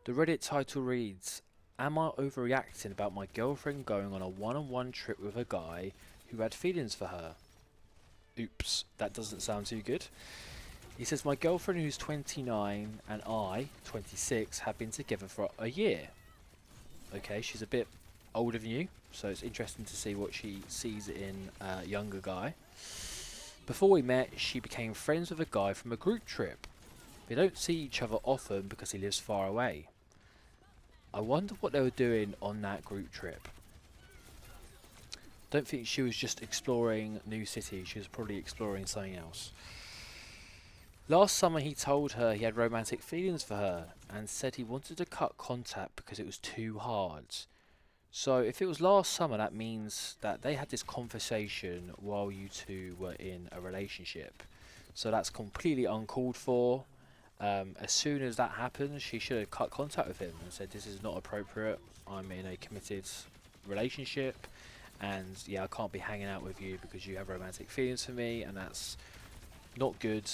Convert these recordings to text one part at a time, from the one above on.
The Reddit title reads, "Am I overreacting about my girlfriend going on a one-on-one trip with a guy who had feelings for her?" Oops, that doesn't sound too good. He says, "My girlfriend who's 29 and I, 26, have been together for a year." Okay, she's a bit older than you, so it's interesting to see what she sees in a younger guy. "Before we met, she became friends with a guy from a group trip. They don't see each other often because he lives far away. I wonder what they were doing on that group trip. Don't think she was just exploring new cities, she was probably exploring something else. Last summer he told her he had romantic feelings for her and said he wanted to cut contact because it was too hard. So if it was last summer, that means that they had this conversation while you two were in a relationship. So that's completely uncalled for. As soon as that happened, she should have cut contact with him and said, this is not appropriate. I'm in a committed relationship, and yeah, I can't be hanging out with you because you have romantic feelings for me, and that's not good.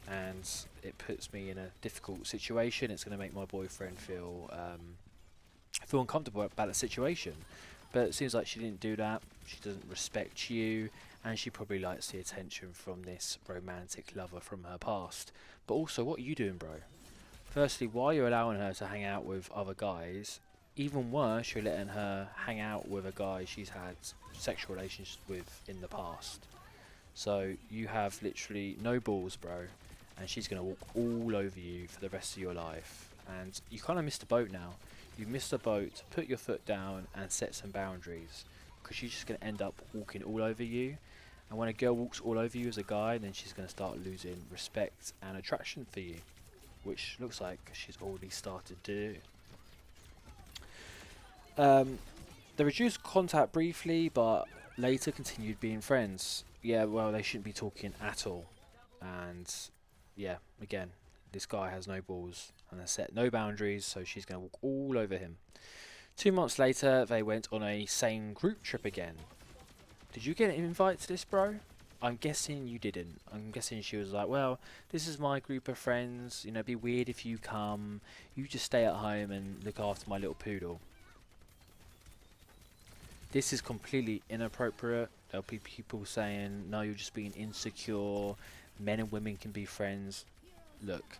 And it puts me in a difficult situation. It's going to make my boyfriend feel uncomfortable about the situation." But it seems like she didn't do that. She doesn't respect you, and she probably likes the attention from this romantic lover from her past. But also, what are you doing, bro? Firstly, why are you allowing her to hang out with other guys? Even worse, you're letting her hang out with a guy she's had sexual relations with in the past. So you have literally no balls, bro, and she's going to walk all over you for the rest of your life. And you kind of missed the boat now. You've missed the boat. Put your foot down and set some boundaries, because she's just going to end up walking all over you. And when a girl walks all over you as a guy, then she's going to start losing respect and attraction for you, which looks like she's already started to do. They reduced contact briefly, but later continued being friends. Yeah, well, they shouldn't be talking at all. And yeah, again, this guy has no balls and has set no boundaries, so she's going to walk all over him. 2 months later, they went on a same group trip again. Did you get an invite to this, bro? I'm guessing you didn't. I'm guessing she was like, well, this is my group of friends. You know, it'd be weird if you come. You just stay at home and look after my little poodle. This is completely inappropriate. There'll be people saying, no, you're just being insecure. Men and women can be friends. Look,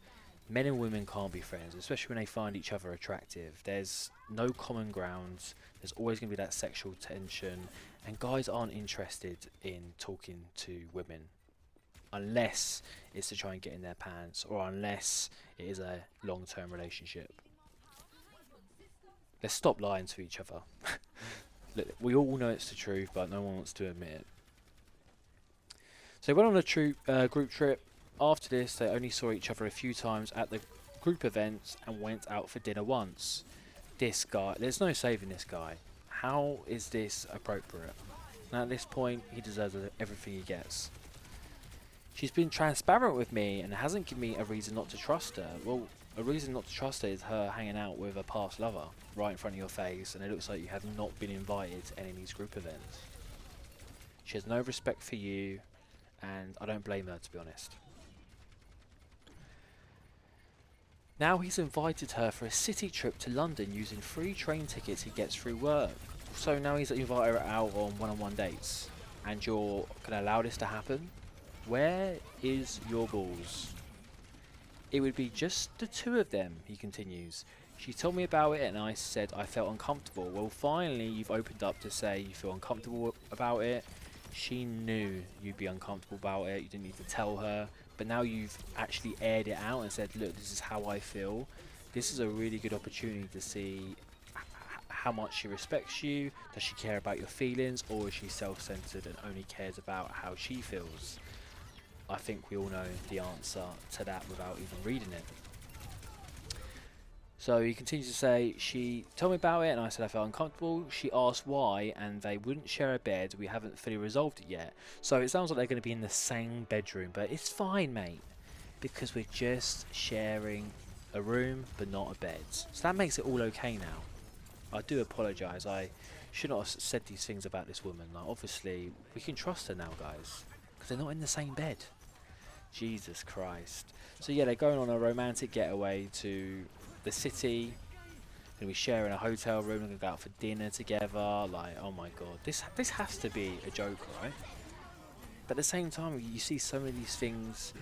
men and women can't be friends, especially when they find each other attractive. There's no common ground. There's always going to be that sexual tension. And guys aren't interested in talking to women unless it's to try and get in their pants, or unless it is a long-term relationship. Let's stop lying to each other. Look, we all know it's the truth, but no one wants to admit it. So they went on a group trip. After this, they only saw each other a few times at the group events and went out for dinner once. This guy, there's no saving this guy. How is this appropriate? Now at this point, he deserves everything he gets. She's been transparent with me and hasn't given me a reason not to trust her. Well, a reason not to trust her is her hanging out with a past lover right in front of your face, and it looks like you have not been invited to any of these group events. She has no respect for you, and I don't blame her, to be honest. Now he's invited her for a city trip to London using free train tickets he gets through work. So now he's invited her out on one-on-one dates, and you're going to allow this to happen? Where is your balls? It would be just the two of them, he continues. She told me about it and I said I felt uncomfortable. Well, finally you've opened up to say you feel uncomfortable about it. She knew you'd be uncomfortable about it. You didn't need to tell her. But now you've actually aired it out and said, look, this is how I feel. This is a really good opportunity to see how much she respects you. Does she care about your feelings, or is she self-centered and only cares about how she feels? I think we all know the answer to that without even reading it. So he continues to say, she told me about it and I said I felt uncomfortable. She asked why and they wouldn't share a bed. We haven't fully resolved it yet. So it sounds like they're going to be in the same bedroom, but it's fine, mate, because we're just sharing a room but not a bed. So that makes it all okay now. I do apologise. I should not have said these things about this woman. Like, obviously, we can trust her now, guys, because they're not in the same bed. Jesus Christ. So yeah, they're going on a romantic getaway to the city. Gonna be sharing a hotel room. We're gonna go out for dinner together. Like, oh my god, this has to be a joke, right? But at the same time, you see so many of these things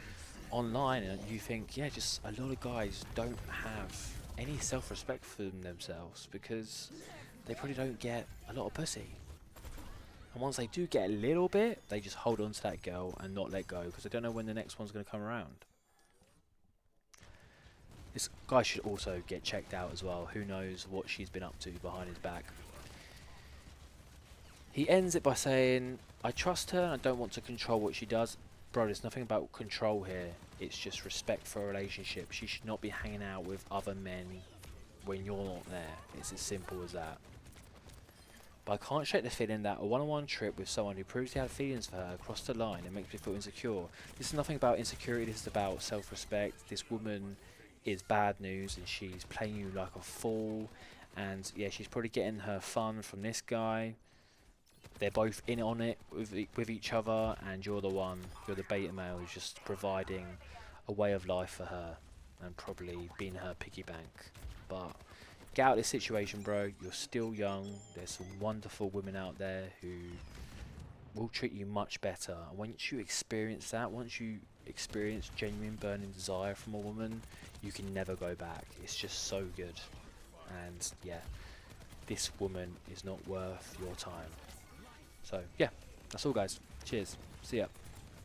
online, and you think, yeah, just a lot of guys don't have any self-respect for themselves because they probably don't get a lot of pussy. And once they do get a little bit, they just hold on to that girl and not let go because they don't know when the next one's going to come around. This guy should also get checked out as well. Who knows what she's been up to behind his back. He ends it by saying, I trust her and I don't want to control what she does. Bro, there's nothing about control here. It's just respect for a relationship. She should not be hanging out with other men when you're not there. It's as simple as that. But I can't shake the feeling that a one-on-one trip with someone who proves he had feelings for her crossed the line and makes me feel insecure. This is nothing about insecurity, this is about self-respect. This woman is bad news and she's playing you like a fool. And yeah, she's probably getting her fun from this guy. They're both in on it with each other, and you're the beta male who's just providing a way of life for her and probably being her piggy bank. But get out of this situation, bro. You're still young. There's some wonderful women out there who will treat you much better. And once you experience that, once you experience genuine burning desire from a woman, you can never go back. It's just so good. And yeah, this woman is not worth your time. So yeah, that's all guys. Cheers. See ya.